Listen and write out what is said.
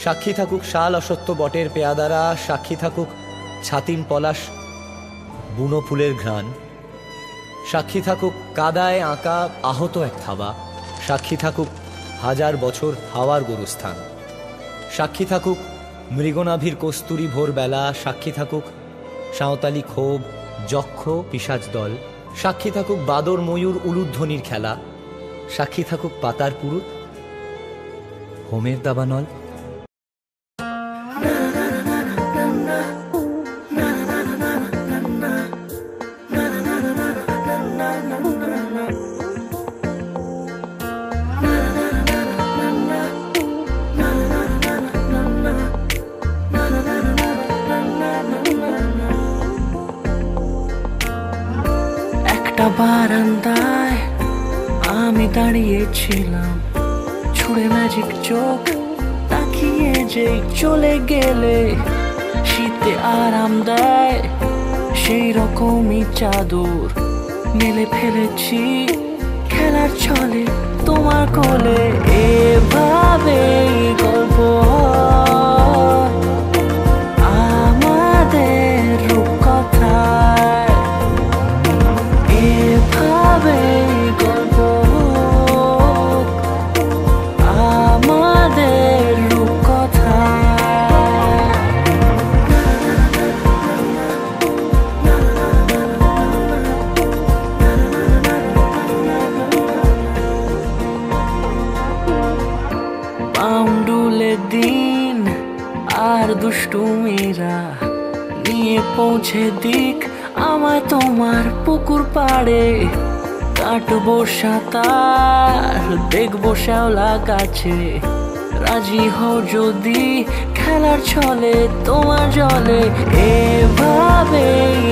সাক্ষী থাকুক শাল অসত্য বটের পেয়াদারা, সাক্ষী থাকুক ছাতিম পলাশ বুনো ফুলের ঘ্রাণ, সাক্ষী থাকুক কাদায় আঁকা আহত এক থাবা, সাক্ষী থাকুক হাজার বছর হাওয়ার গোরস্থান, সাক্ষী থাকুক মৃগনাভির কস্তুরী ভোরবেলা, সাক্ষী থাকুক সাঁওতালি ক্ষোভ যক্ষ পিশাচ দল, সাক্ষী থাকুক বাদর ময়ূর উলুধ্বনির খেলা, সাক্ষী থাকুক পাতার পুরুত হোমের দাবানল। একটা বারান্দায় আমি দাঁড়িয়েছিলাম, ছুড়ে ম্যাজিক চোখ তাকিয়ে যে চলে গেলে শীতে আরাম দেয় সেই রকমই চাদর মেলে ফেলেছি খেলার ছলে তোমার কোলে। এভাবে গল্প আমাদের রূপকথায়, এভাবে গল্প আমাদের রূপকথায়। পাউন্ডুলে দিন আর দুষ্টুমিরা নিয়ে পৌঁছে দিক আমায় তোমার পুকুর পাড়ে। কাটবো সাঁতার দেখবো শ্যাওলা গাছে, রাজি হও যদি খেলার ছলে তোমার জলে। এভাবেই